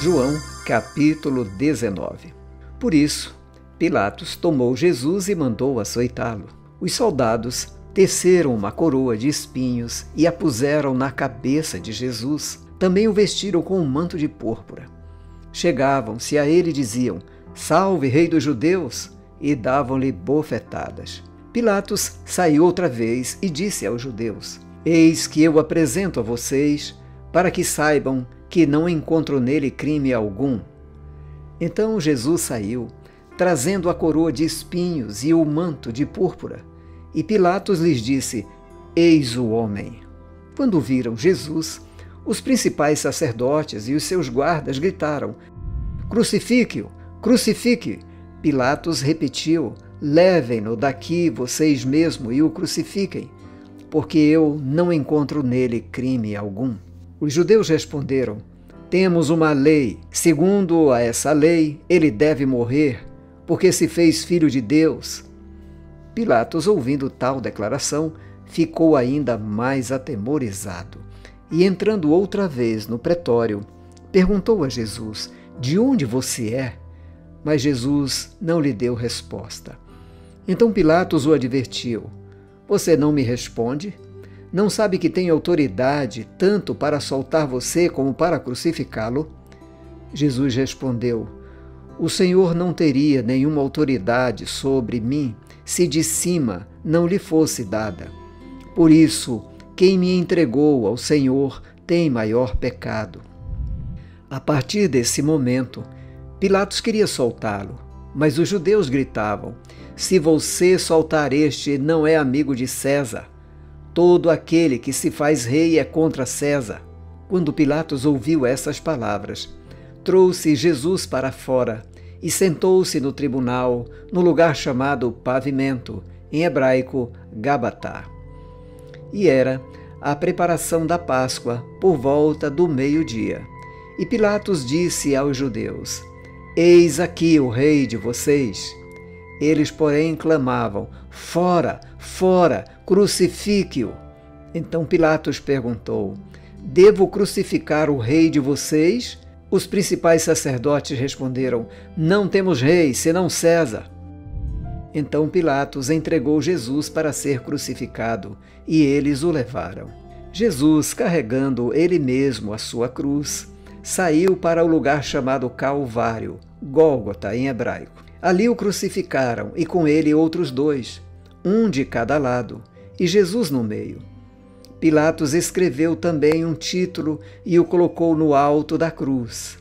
João, capítulo 19. Por isso, Pilatos tomou Jesus e mandou açoitá-lo. Os soldados teceram uma coroa de espinhos e a puseram na cabeça de Jesus. Também o vestiram com um manto de púrpura. Chegavam-se a ele e diziam: "Salve, Rei dos Judeus!" e davam-lhe bofetadas. Pilatos saiu outra vez e disse aos judeus: "Eis que eu apresento a vocês, para que saibam que não encontro nele crime algum." Então Jesus saiu, trazendo a coroa de espinhos e o manto de púrpura. E Pilatos lhes disse: "Eis o homem." Quando viram Jesus, os principais sacerdotes e os seus guardas gritaram: "Crucifique-o! Crucifique!" Pilatos repetiu: "Levem-no daqui vocês mesmos e o crucifiquem, porque eu não encontro nele crime algum." Os judeus responderam: "Temos uma lei. Segundo essa lei, ele deve morrer, porque se fez filho de Deus." Pilatos, ouvindo tal declaração, ficou ainda mais atemorizado e, entrando outra vez no pretório, perguntou a Jesus: "De onde você é?" Mas Jesus não lhe deu resposta. Então Pilatos o advertiu: "Você não me responde? Não sabe que tenho autoridade tanto para soltar você como para crucificá-lo?" Jesus respondeu: "O Senhor não teria nenhuma autoridade sobre mim se de cima não lhe fosse dada. Por isso, quem me entregou ao Senhor tem maior pecado." A partir desse momento, Pilatos queria soltá-lo, mas os judeus gritavam: "Se você soltar este, não é amigo de César. Todo aquele que se faz rei é contra César." Quando Pilatos ouviu essas palavras, trouxe Jesus para fora e sentou-se no tribunal, no lugar chamado Pavimento, em hebraico Gabatá. E era a preparação da Páscoa por volta do meio-dia. E Pilatos disse aos judeus: "Eis aqui o rei de vocês." Eles, porém, clamavam: "Fora, fora, crucifique-o." Então Pilatos perguntou: "Devo crucificar o rei de vocês?" Os principais sacerdotes responderam: "Não temos rei, senão César." Então Pilatos entregou Jesus para ser crucificado, e eles o levaram. Jesus, carregando ele mesmo a sua cruz, saiu para o lugar chamado Calvário, Gólgota em hebraico. Ali o crucificaram, e com ele outros dois, um de cada lado, e Jesus no meio. Pilatos escreveu também um título e o colocou no alto da cruz.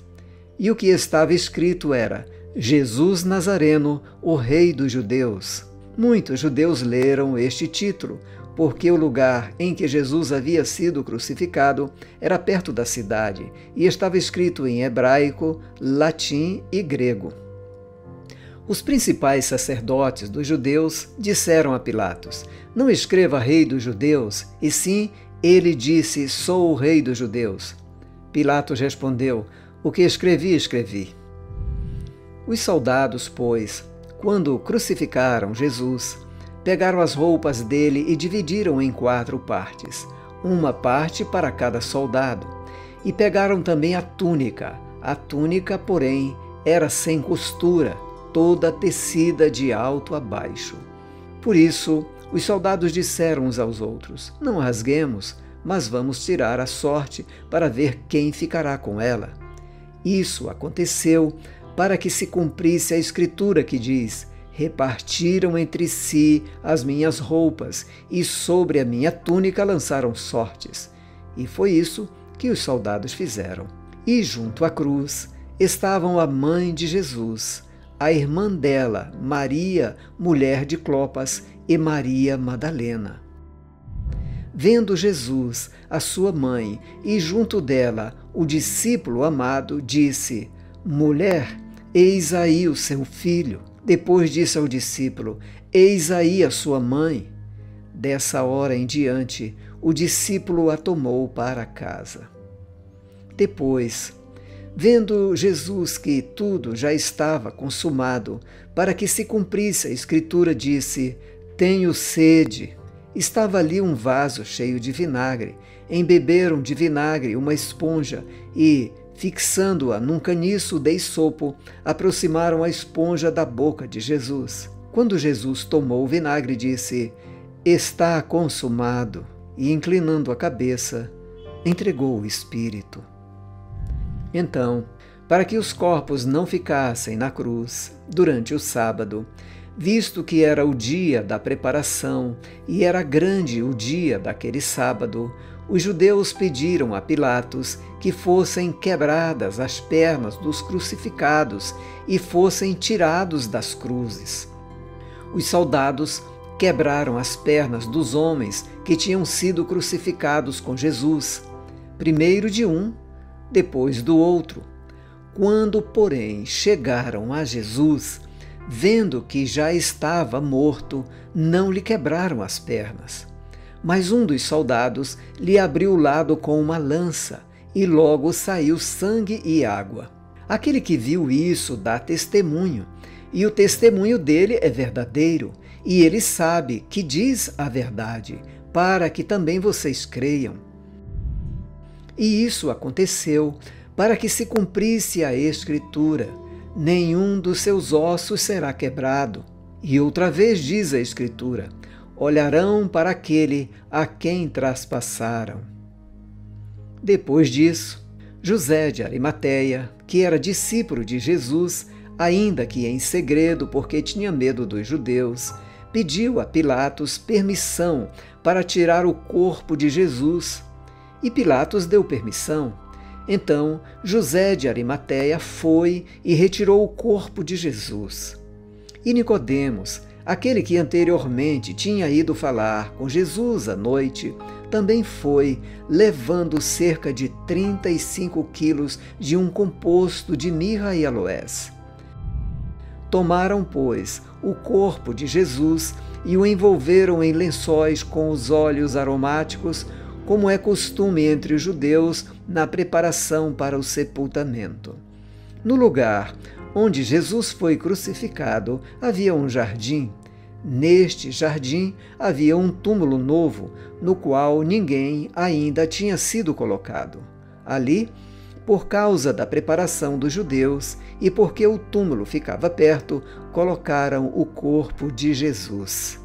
E o que estava escrito era: "Jesus Nazareno, o Rei dos Judeus." Muitos judeus leram este título, porque o lugar em que Jesus havia sido crucificado era perto da cidade e estava escrito em hebraico, latim e grego. Os principais sacerdotes dos judeus disseram a Pilatos: "Não escreva Rei dos Judeus, e sim, ele disse: Sou o Rei dos Judeus." Pilatos respondeu: "O que escrevi, escrevi." Os soldados, pois, quando crucificaram Jesus, pegaram as roupas dele e dividiram em 4 partes, uma parte para cada soldado, e pegaram também a túnica. A túnica, porém, era sem costura, toda tecida de alto a baixo. Por isso, os soldados disseram uns aos outros: "Não rasguemos, mas vamos tirar a sorte para ver quem ficará com ela." Isso aconteceu para que se cumprisse a escritura que diz: "Repartiram entre si as minhas roupas, e sobre a minha túnica lançaram sortes." E foi isso que os soldados fizeram. E junto à cruz estavam a mãe de Jesus, a irmã dela, Maria, mulher de Clopas, e Maria Madalena. Vendo Jesus, a sua mãe, e junto dela o discípulo amado, disse: "Mulher, eis aí o seu filho." Depois disse ao discípulo: "Eis aí a sua mãe." Dessa hora em diante, o discípulo a tomou para casa. Depois, vendo Jesus que tudo já estava consumado, para que se cumprisse a escritura, disse: "Tenho sede." Estava ali um vaso cheio de vinagre. Embeberam de vinagre uma esponja e, fixando-a num caniço de isopo, aproximaram a esponja da boca de Jesus. Quando Jesus tomou o vinagre, disse: "Está consumado", e, inclinando a cabeça, entregou o espírito. Então, para que os corpos não ficassem na cruz durante o sábado, visto que era o dia da preparação e era grande o dia daquele sábado, os judeus pediram a Pilatos que fossem quebradas as pernas dos crucificados e fossem tirados das cruzes. Os soldados quebraram as pernas dos homens que tinham sido crucificados com Jesus, primeiro de um, depois do outro. Quando, porém, chegaram a Jesus, vendo que já estava morto, não lhe quebraram as pernas. Mas um dos soldados lhe abriu o lado com uma lança, e logo saiu sangue e água. Aquele que viu isso dá testemunho, e o testemunho dele é verdadeiro, e ele sabe que diz a verdade, para que também vocês creiam. E isso aconteceu para que se cumprisse a Escritura: nenhum dos seus ossos será quebrado. E outra vez diz a Escritura: olharão para aquele a quem traspassaram. Depois disso, José de Arimateia, que era discípulo de Jesus, ainda que em segredo porque tinha medo dos judeus, pediu a Pilatos permissão para tirar o corpo de Jesus. E Pilatos deu permissão. Então José de Arimateia foi e retirou o corpo de Jesus. E Nicodemos, aquele que anteriormente tinha ido falar com Jesus à noite, também foi, levando cerca de 35 quilos de um composto de mirra e aloés. Tomaram, pois, o corpo de Jesus e o envolveram em lençóis com os óleos aromáticos, como é costume entre os judeus na preparação para o sepultamento. No lugar onde Jesus foi crucificado havia um jardim. Neste jardim havia um túmulo novo, no qual ninguém ainda tinha sido colocado. Ali, por causa da preparação dos judeus e porque o túmulo ficava perto, colocaram o corpo de Jesus.